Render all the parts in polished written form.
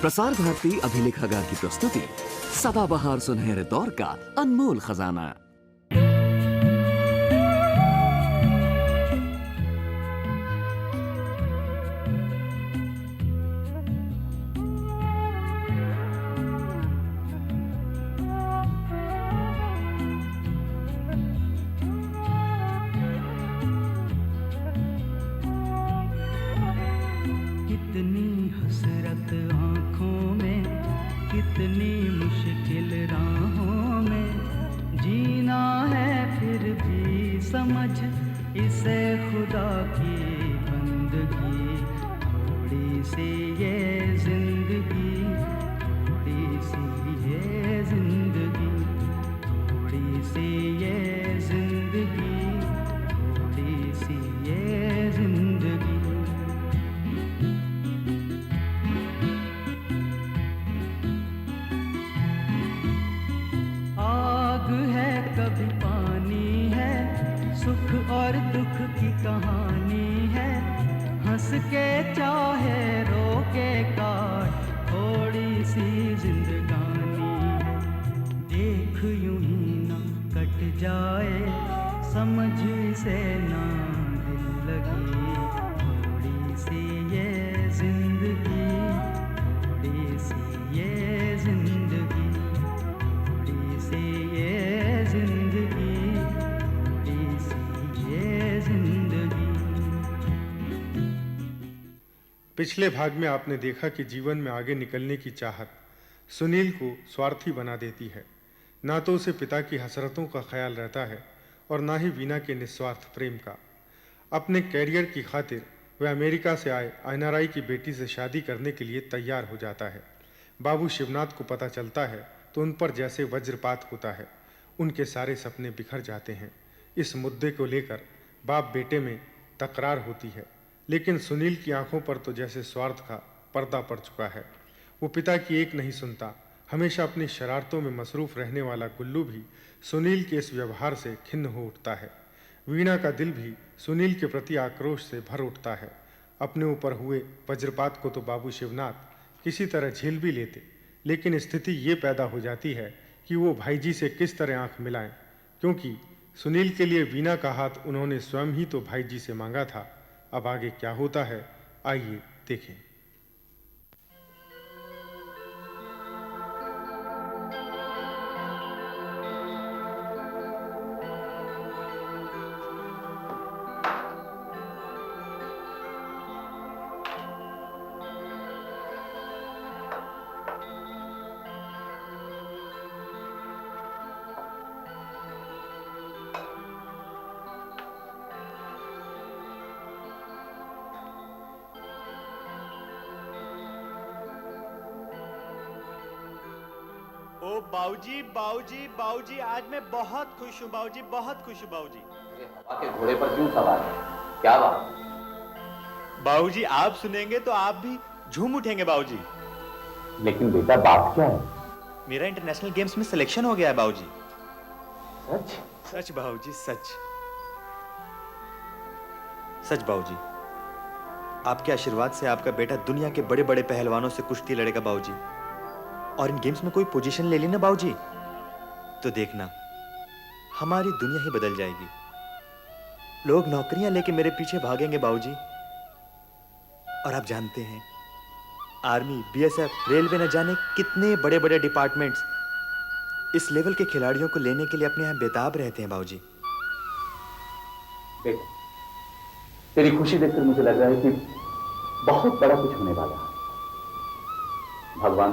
प्रसार भारती अभिलेखागार की प्रस्तुति सदाबहार सुनहरे दौर का अनमोल खजाना। कितनी हसरत आँखों में, कितनी मुश्किल राहों में, जीना है फिर भी समझ इसे खुदा की बंदगी। थोड़ी सी ये जिंदगी, थोड़ी सी ये जिंदगी, थोड़ी सी ये जिंदगी, थोड़ी सी ये जिंदगी। आग है कभी पानी है, सुख और दुख की कहानी है। हंस के चाहे रो के काट, थोड़ी सी जिंदगानी है। देख यूं ही ना कट जाए, समझ से ना दिल लगी। थोड़ी सी ये जिंदगी, थोड़ी सी ये जिंदगी, थोड़ी सी ये जिंदगी, थोड़ी सी ये जिंदगी। पिछले भाग में आपने देखा कि जीवन में आगे निकलने की चाहत सुनील को स्वार्थी बना देती है। ना तो उसे पिता की हसरतों का ख्याल रहता है और ना ही वीना के निस्वार्थ प्रेम का। अपने कैरियर की खातिर वह अमेरिका से आए एनआरआई की बेटी से शादी करने के लिए तैयार हो जाता है। बाबू शिवनाथ को पता चलता है तो उन पर जैसे वज्रपात होता है। उनके सारे सपने बिखर जाते हैं। इस मुद्दे को लेकर बाप बेटे में तकरार होती है, लेकिन सुनील की आंखों पर तो जैसे स्वार्थ का पर्दा पड़ चुका है। वो पिता की एक नहीं सुनता। हमेशा अपनी शरारतों में मसरूफ रहने वाला गुल्लू भी सुनील के इस व्यवहार से खिन्न हो उठता है। वीणा का दिल भी सुनील के प्रति आक्रोश से भर उठता है। अपने ऊपर हुए वज्रपात को तो बाबू शिवनाथ किसी तरह झेल भी लेते, लेकिन स्थिति ये पैदा हो जाती है कि वो भाईजी से किस तरह आंख मिलाएं, क्योंकि सुनील के लिए वीणा का हाथ उन्होंने स्वयं ही तो भाईजी से मांगा था। अब आगे क्या होता है, आइए देखें। ओ बाऊजी बाऊजी बाऊजी, आज मैं बहुत खुश हूँ बाऊजी, बहुत खुश हूँ बाऊजी। हवा के घोड़े पर क्यों सवार है? क्या बात? बाऊजी आप सुनेंगे तो आप भी झूम उठेंगे बाऊजी। लेकिन बेटा बात क्या है? मेरा इंटरनेशनल गेम्स में सिलेक्शन हो गया है बाऊजी। सच? सच बाऊजी, सच सच बाऊजी। आपके आशीर्वाद से आपका बेटा दुनिया के बड़े बड़े पहलवानों से कुश्ती लड़ेगा बाऊजी, और इन गेम्स में कोई पोजीशन ले ली ना बाऊजी, तो देखना हमारी दुनिया ही बदल जाएगी। लोग नौकरियां लेके मेरे पीछे भागेंगे बाऊजी। और आप जानते हैं, आर्मी, बीएसएफ, रेलवे न जाने कितने बड़े बड़े डिपार्टमेंट्स इस लेवल के खिलाड़ियों को लेने के लिए अपने यहां बेताब रहते हैं बाऊजी। बेटा, तेरी खुशी देखकर मुझे लग रहा है कि बहुत बड़ा कुछ होने वाला है। भगवान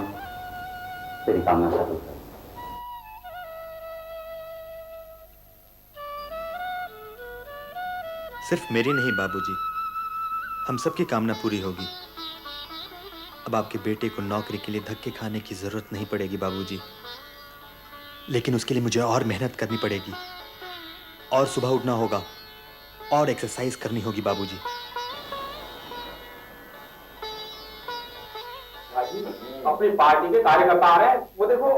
तेरी कामना सफल करे। सिर्फ मेरी नहीं बाबूजी, हम सबकी कामना पूरी होगी। अब आपके बेटे को नौकरी के लिए धक्के खाने की जरूरत नहीं पड़ेगी बाबूजी, लेकिन उसके लिए मुझे और मेहनत करनी पड़ेगी, और सुबह उठना होगा, और एक्सरसाइज करनी होगी बाबूजी। अपनी पार्टी के कार्यकर्ता आ रहे हैं, वो देखो।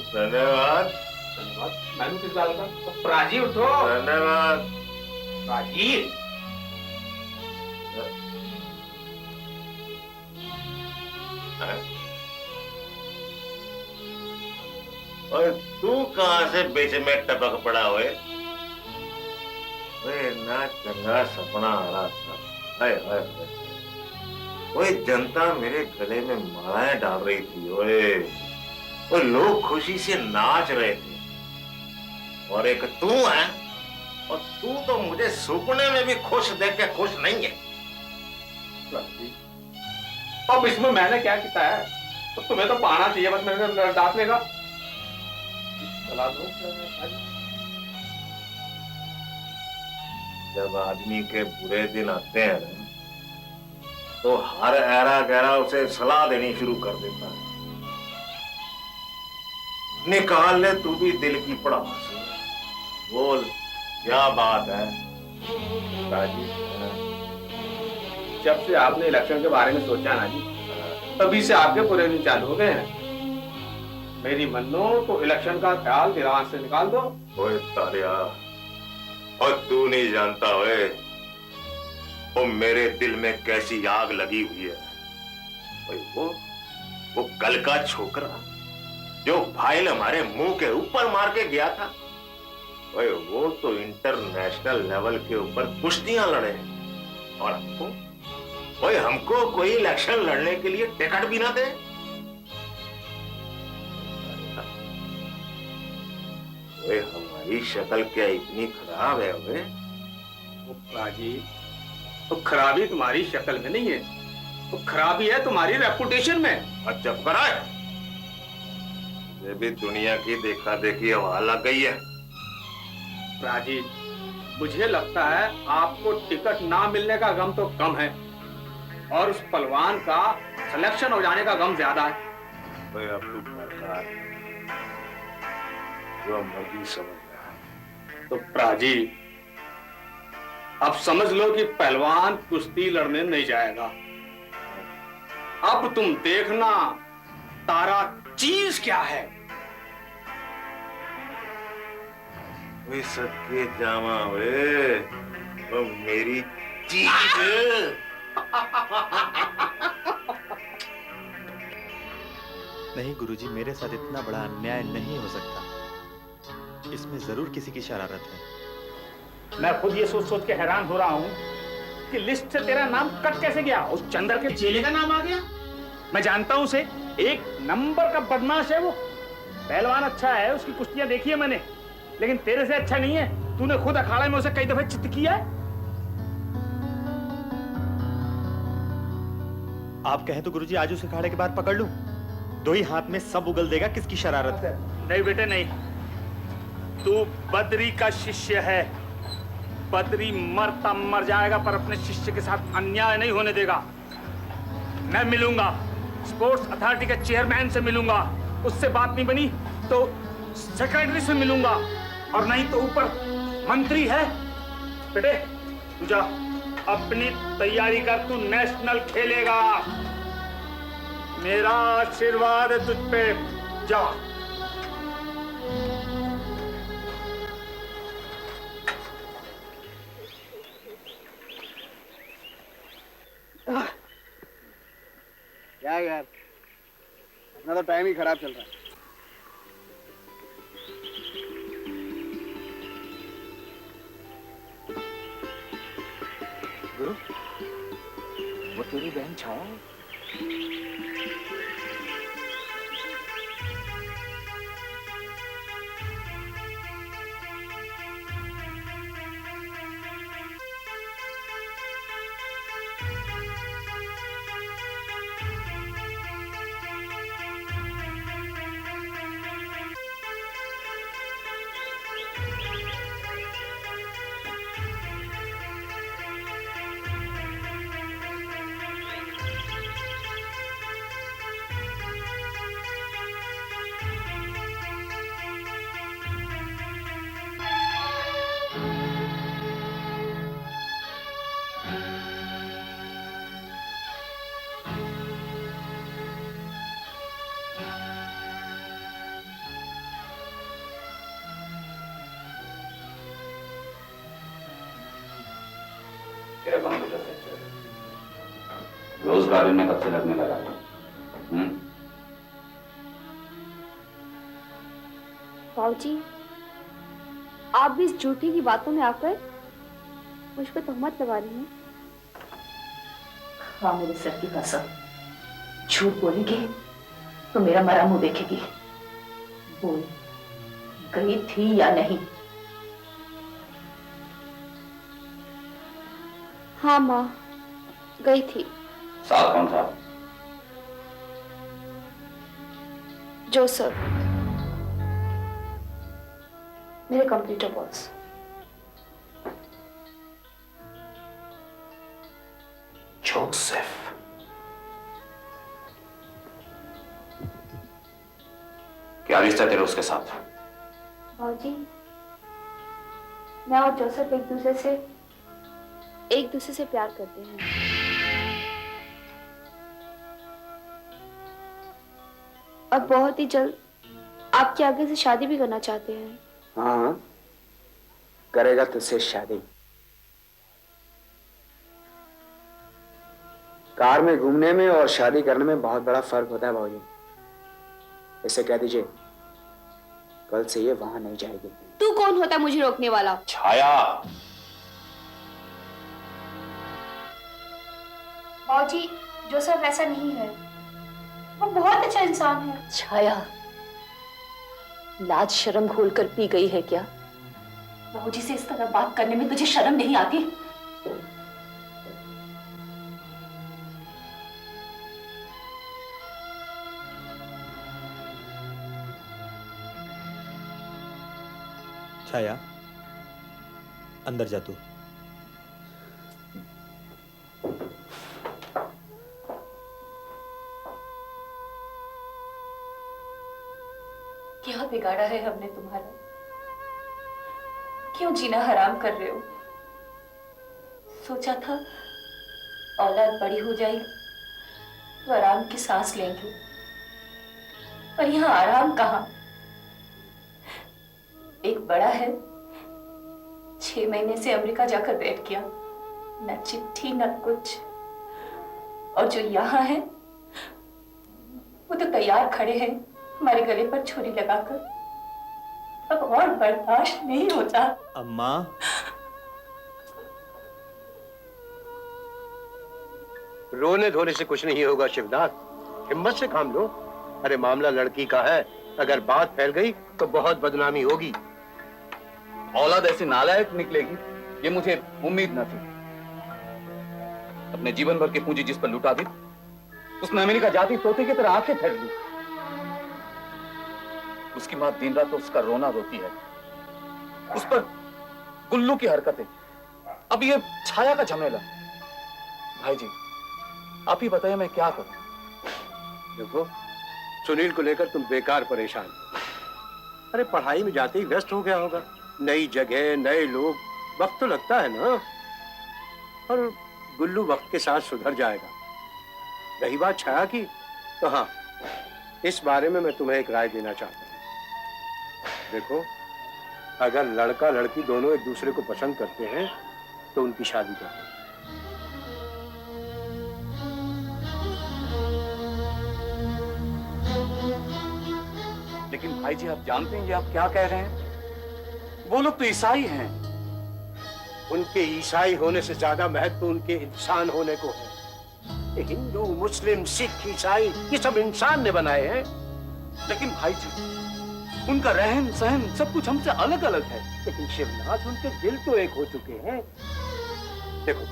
धन्यवाद। धन्यवाद। मैनू किस बात का? प्राची उठो। धन्यवाद। प्राची। और तू कहाँ से बीच में टपक पड़ा हुए? ना चंगा सपना आ रहा था। हाय हाय हाय। कोई जनता मेरे गले में मालाएं डाल रही थी। ओए लोग खुशी से नाच रहे थे। और एक तू है, और तू तो मुझे सपने में भी खुश देख के खुश नहीं है। अब इसमें मैंने क्या किया है? तो तुम्हें तो पाना चाहिए, बस मेरे डांट लेगा। जब आदमी के बुरे दिन आते हैं ना, तो हर ऐरा गहरा उसे सलाह देनी शुरू कर देता है। निकाल ले तू भी दिल की पड़ास। बोल क्या बात है? राजी, जब से आपने इलेक्शन के बारे में सोचा ना जी, तभी से आपके पूरे दिन चालू हो गए हैं। मेरी मन्नो तो इलेक्शन का ख्याल दिमाग से निकाल दो। ओए तारिया, और तू नहीं जानता ओए, वो मेरे दिल में कैसी आग लगी हुई है। ओए वो कल का छोकरा जो फाइल हमारे मुंह के ऊपर मार के गया था, ओए वो तो इंटरनेशनल लेवल के ऊपर कुश्तियां लड़े, और हमको कोई इलेक्शन लड़ने के लिए टिकट भी ना दे। ओए हमारी शक्ल क्या इतनी खराब है? ओए राजी, तो खराबी तुम्हारी शक्ल में नहीं है, तो खराबी है तुम्हारी रेपुटेशन में। अच्छा करा, ये भी दुनिया की देखा देखी हवा लग गई है। राजी, मुझे लगता है आपको टिकट ना मिलने का गम तो कम है, और उस पहलवान का सिलेक्शन हो जाने का गम ज्यादा है। अब तू सरकार जो मर्जी समझ रहा। तो प्राजी, अब समझ लो कि पहलवान कुश्ती लड़ने नहीं जाएगा। अब तुम देखना तारा चीज क्या है। वे सत्य जामा वे, वो मेरी चीज। नहीं गुरुजी, मेरे साथ इतना बड़ा अन्याय नहीं हो सकता। इसमें जरूर किसी की शरारत है। मैं खुद ये सोच सोच के हैरान हो रहा हूँ कि लिस्ट से तेरा नाम कट कैसे गया। उस चंदर के चेले का नाम आ गया। मैं जानता हूँ उसे, एक नंबर का बदमाश है वो। पहलवान अच्छा है, उसकी कुश्तियां देखी है मैंने, लेकिन तेरे से अच्छा नहीं है। तूने खुद अखाड़े में उसे कई दफे चित किया है। आप कहें तो गुरुजी आज उस अखाड़े के बाद पकड़ लूं? दो ही हाथ में सब उगल देगा किसकी शरारत है। नहीं बेटे नहीं, तू बद्री का शिष्य है। बद्री मरता मर जाएगा, पर अपने शिष्य के साथ अन्याय नहीं होने देगा। मैं मिलूंगा, स्पोर्ट्स अथॉरिटी के चेयरमैन से मिलूंगा। उससे बात नहीं बनी तो सेक्रेटरी से मिलूंगा, और नहीं तो ऊपर मंत्री है। बेटे तू जा, अपनी तैयारी कर, तू नेशनल खेलेगा। मेरा आशीर्वाद है तुझ पे, जा। क्या यार, अपना तो टाइम ही खराब चल रहा है। गुरु, वो तेरी बहन छाया है? मेरा कंप्यूटर सेंटर रोज गार्डन में कब से लगने लगा? बाबूजी, आप भी इस झूठी की बातों में आकर मुझ पे तहमत लगा रही हैं। हाँ, मेरे सर की कसम, झूठ बोलेगी तो मेरा मरा मुंह देखेगी। बोल, गई थी या नहीं? हाँ माँ, गई थी। साथ कौन था? जोसेफ, मेरे कंप्यूटर बॉस। जोसेफ? क्या रिश्ता तेरा उसके साथ? बाबूजी, मैं और जोसेफ एक दूसरे से प्यार करते हैं। अब बहुत ही जल्द आपके आगे से शादी भी करना चाहते हैं। हाँ, करेगा तुझसे शादी। कार में घूमने में और शादी करने में बहुत बड़ा फर्क होता है भाऊजी। इसे कह दीजिए कल से ये वहां नहीं जाएगी। तू कौन होता है मुझे रोकने वाला? छाया। बाबूजी, जोसेफ ऐसा नहीं है, वो बहुत अच्छा इंसान है। छाया, लाज शर्म खोल कर पी गई है क्या? बाबूजी से इस तरह बात करने में तुझे शर्म नहीं आती? छाया, अंदर जा तू। क्या बिगाड़ा है हमने तुम्हारा? क्यों जीना हराम कर रहे हो? सोचा था औलाद बड़ी हो जाएगी तो आराम की सांस लेंगे, पर यहाँ आराम कहाँ? एक बड़ा है, 6 महीने से अमेरिका जाकर बैठ गया, न चिट्ठी न कुछ। और जो यहाँ है वो तो तैयार खड़े हैं हमारे गले पर छुरी लगाकर। अब और बर्दाश्त नहीं होता। अम्मा, रोने धोने से कुछ नहीं होगा शिवनाथ, हिम्मत से काम लो। अरे मामला लड़की का है, अगर बात फैल गई तो बहुत बदनामी होगी। औलाद ऐसी नालायक निकलेगी ये मुझे उम्मीद न थी। अपने जीवन भर की पूंजी जिस पर लुटा दी, उसने अमेरिका जाती तोते की तरह आंखें फेर ली। उसकी मां दिन रात तो उसका रोना रोती है, उस पर गुल्लू की हरकतें, अब ये छाया का झमेला। भाई जी, आप ही बताइए मैं क्या करूं? देखो, सुनील को लेकर तुम बेकार परेशान। अरे पढ़ाई में जाते ही व्यस्त हो गया होगा, नई जगह नए लोग, वक्त तो लगता है ना। और गुल्लू वक्त के साथ सुधर जाएगा। रही बात छाया की, तो हाँ, इस बारे में मैं तुम्हें एक राय देना चाहता हूँ। देखो, अगर लड़का लड़की दोनों एक दूसरे को पसंद करते हैं तो उनकी शादी कर दो। लेकिन भाई जी, आप जानते हैं ये आप क्या कह रहे हैं? वो लोग तो ईसाई हैं। उनके ईसाई होने से ज्यादा महत्व उनके इंसान होने को है। ये हिंदू, मुस्लिम, सिख, ईसाई, ये सब इंसान ने बनाए हैं। लेकिन भाई जी, उनका रहन सहन सब कुछ हमसे अलग अलग है। लेकिन शिवनाथ, उनके दिल तो एक हो चुके हैं। देखो,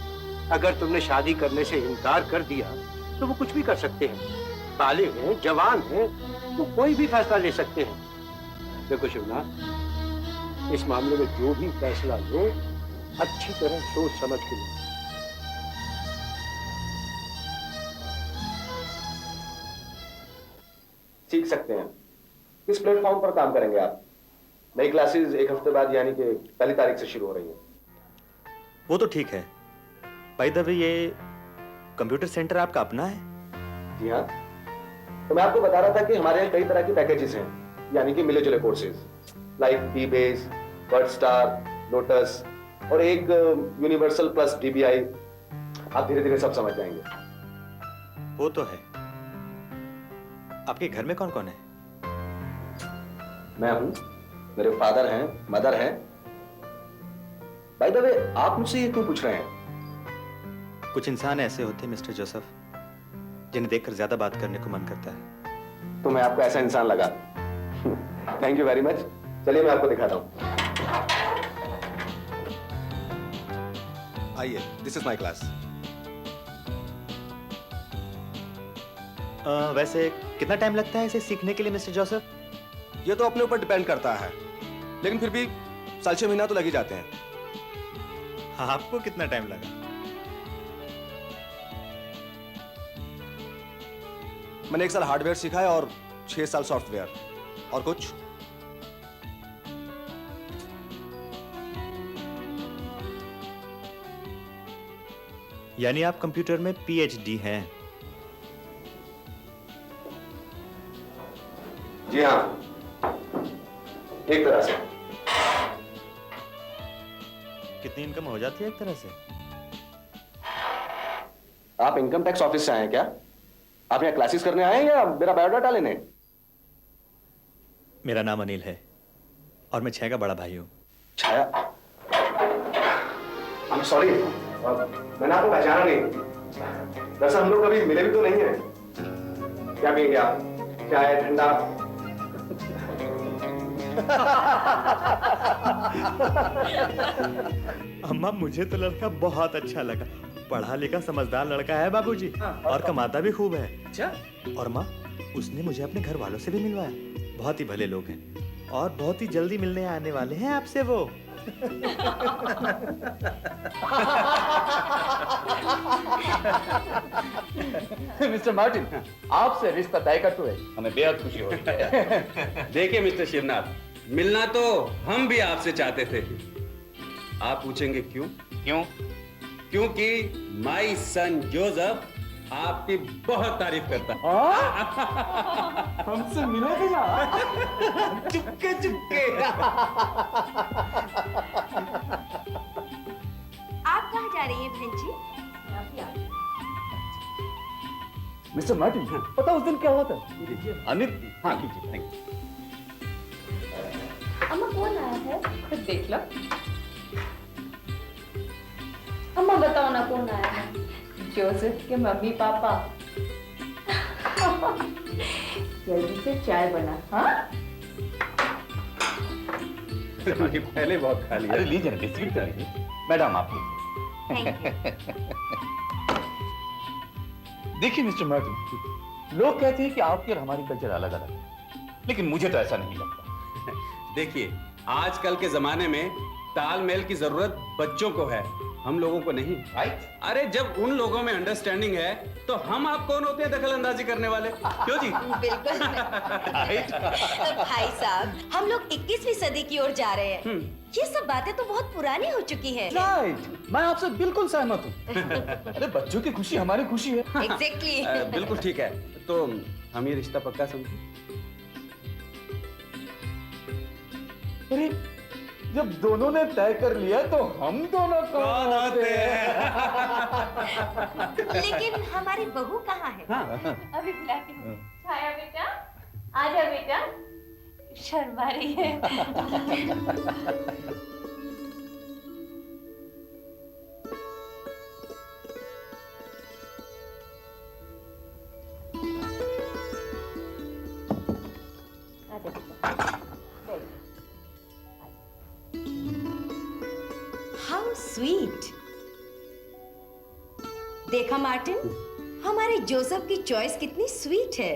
अगर तुमने शादी करने से इनकार कर दिया तो वो कुछ भी कर सकते हैं। बालिग हैं, जवान हैं, तो कोई भी फैसला ले सकते हैं। देखो शिवनाथ, इस मामले में जो भी फैसला लो, अच्छी तरह सोच समझ के लो। सीख सकते हैं। किस प्लेटफॉर्म पर काम करेंगे आप? नई क्लासेस 1 हफ्ते बाद यानी कि 1 तारीख से शुरू हो रही है। वो तो ठीक है। बाय द वे, ये कंप्यूटर सेंटर आपका अपना है? जी हाँ, तो मैं आपको बता रहा था कि हमारे यहाँ कई तरह की पैकेजेस हैं, यानी कि मिले जुले courses, like DBase, word star, lotus और एक यूनिवर्सल प्लस DBI आप धीरे धीरे सब समझ जाएंगे। वो तो है। आपके घर में कौन कौन है? मैं हूं, मेरे फादर हैं, मदर हैं। बाय द वे, आप मुझसे ये क्यों पूछ रहे हैं? कुछ इंसान ऐसे होते हैं मिस्टर जोसेफ, जिन्हें देखकर ज्यादा बात करने को मन करता है। तो मैं आपको ऐसा इंसान लगा? Thank you very much. चलिए मैं आपको दिखाता हूं। आइए, दिस इज माय क्लास। वैसे कितना टाइम लगता है इसे सीखने के लिए मिस्टर जोसेफ? ये तो अपने ऊपर डिपेंड करता है, लेकिन फिर भी 6 महीना तो लग ही जाते हैं। हाँ, आपको कितना टाइम लगा? मैंने 1 साल हार्डवेयर सीखा है और 6 साल सॉफ्टवेयर। और कुछ? यानी आप कंप्यूटर में पीएचडी हैं? जी हाँ, एक तरह से। कितनी इनकम हो जाती है एक तरह से? आप इनकम टैक्स ऑफिस से आए हैं क्या? आप यहाँ क्लासेस करने आए हैं या मेरा बायोडाटा लेने? मेरा नाम अनिल है और मैं 6 का बड़ा भाई हूँ। छाया, I'm sorry, मैंने आपको पहचाना नहीं। दरअसल हम लोग कभी मिले भी तो नहीं है। क्या पिएंगे आप? चाय, ठंडा? अम्मा, मुझे तो लड़का बहुत अच्छा लगा। पढ़ा लिखा समझदार लड़का है बाबूजी, और कमाता भी खूब है। अच्छा? और माँ, उसने मुझे अपने घर वालों से भी मिलवाया। बहुत ही भले लोग हैं और बहुत ही जल्दी मिलने आने वाले हैं आपसे वो। मिस्टर मार्टिन, आपसे रिश्ता तय करते हुए हमें बेहद खुशी हो रही है। देखिए मिस्टर शिवनाथ, मिलना तो हम भी आपसे चाहते थे। आप पूछेंगे क्यों? क्यों? क्योंकि माई सन जोसेफ आपकी बहुत तारीफ करता है। हमसे मिलोगे ना? चुपके चुपके। आप कहाँ जा रही हैं बहन जी? मिस्टर मार्टिन, पता उस दिन क्या हुआ था? अनिल, हाँ कीजिए, थैंक यू। अम्मा कौन आया है? खुद देख लो। अम्मा बताओ ना कौन आया है? जोसेफ के मम्मी पापा। जल्दी से चाय बना। हाँ? पहले बहुत खा लिया। अरे लीजिए ना, बिस्किट तो लीजिए। मैडम आप देखिए मिस्टर मार्टिन, लोग कहते हैं कि आपकी और हमारी कल्चर अलग अलग है, लेकिन मुझे तो ऐसा नहीं लगता। देखिए, आजकल के जमाने में तालमेल की जरूरत बच्चों को है, हम लोगों को नहीं। राइट? अरे जब उन लोगों में अंडरस्टैंडिंग है तो हम आप कौन होते हैं दखल अंदाजी करने वाले? क्यों जी? बिल्कुल। भाई साहब, हम लोग 21वीं सदी की ओर जा रहे हैं। ये सब बातें तो बहुत पुरानी हो चुकी हैं। राइट, मैं आपसे बिल्कुल सहमत हूँ। अरे बच्चों की खुशी हमारी खुशी है। एग्जैक्टली। बिल्कुल ठीक है, तो हम ये रिश्ता पक्का समझे। अरे जब दोनों ने तय कर लिया तो हम दोनों कौन होते हैं? लेकिन हमारी बहू कहाँ है? अभी बुलाती हूँ। छाया बेटा, आजा बेटा। शर्मा रही है। How sweet. देखा मार्टिन, हमारे जोसेफ की चॉइस कितनी स्वीट है।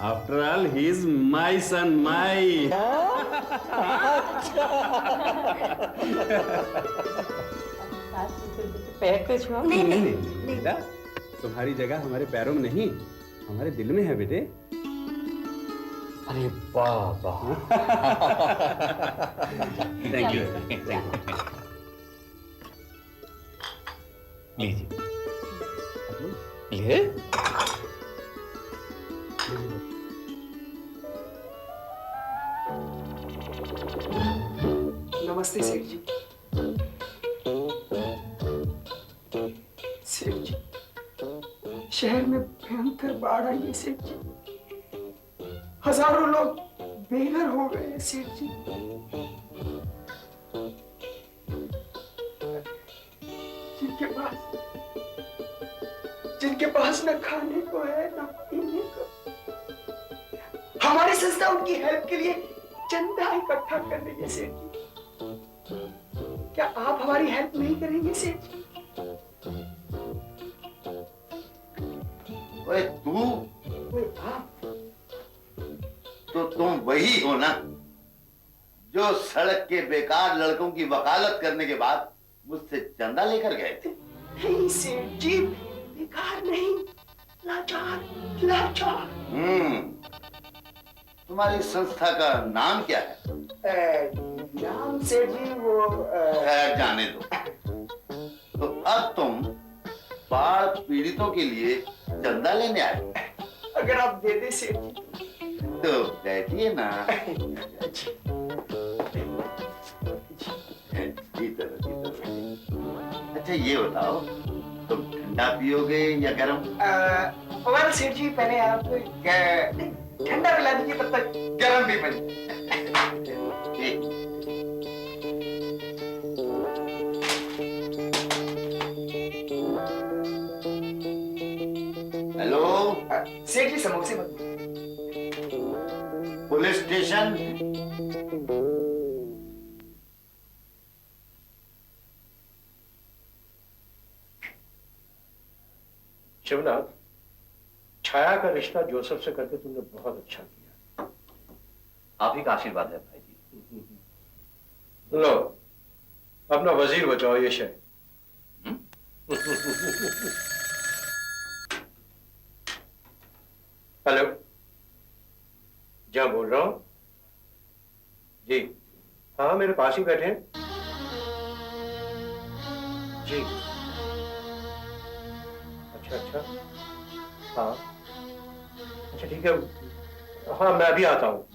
After all he is my son, my. पैर पे छुआ। नहीं, बेटा, तुम्हारी जगह हमारे पैरों में नहीं, हमारे दिल में है बेटे। अरे बाबा। Thank you. लीजिए। ये नमस्ते सेठ जी। शहर में भयंकर बाढ़ आई है सेठ जी। हजारों लोग बेघर हो गए हैं सेठ जी। जिनके पास न खाने को है न पीने को। हमारी संस्था उनकी हेल्प के लिए चंदा इकट्ठा कर रही है सेठ जी। क्या आप हमारी हेल्प नहीं करेंगे सेठ जी? ओए तू आप तो तुम वही हो ना जो सड़क के बेकार लड़कों की वकालत करने के बाद मुझसे चंदा लेकर गए थे। नहीं सेठ जी, बेकार नहीं, लाचार लाचार। तुम्हारी संस्था का नाम क्या है? नाम सेठ जी वो खैर जाने दो। तो अब तुम बाढ़ पीड़ितों के लिए चंदा लेने आए। अगर आप दे दे सेठ जी तो बैठिए ना। अच्छा ये बताओ, तुम ठंडा पियोगे या गर्म? वेल सेठ जी, पहले आप ठंडा पिला दीजिए, तब तक गर्म भी बन। हेलो सेठ जी, समोसे बन। Police station. शिवनाथ, छाया का रिश्ता जोसेफ से करके तुमने बहुत अच्छा किया। आप ही का आशीर्वाद है भाई जी। लो अपना वजीर बचाओ ये शय। हेलो, जहां बोल रहा हूं जी। हाँ, मेरे पास ही बैठे हैं जी। अच्छा, हाँ अच्छा ठीक है। हाँ मैं अभी आता हूँ।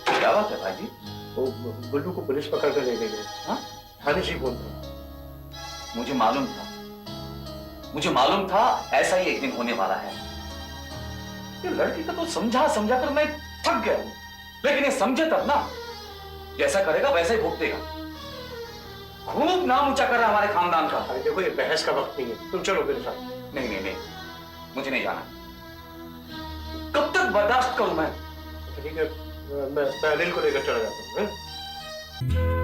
क्या बात है भाई जी? वो गुल्लू को पुलिस पकड़ कर ले गई है। हाँ? थाने से बोल रहा। मुझे मालूम था ऐसा ही एक दिन होने वाला है। ये लड़की का तो समझा कर मैं थक गया हूं, लेकिन ये समझे तब ना, जैसा करेगा वैसा ही भुगतेगा। खूब नाम ऊंचा कर रहा है हमारे खानदान का। अरे देखो, ये बहस का वक्त नहीं है, तुम चलो मेरे साथ। नहीं, मुझे नहीं जाना। कब तक बर्दाश्त करूं मैं? ठीक है, मैं अनिल को लेकर चला जाता हूँ।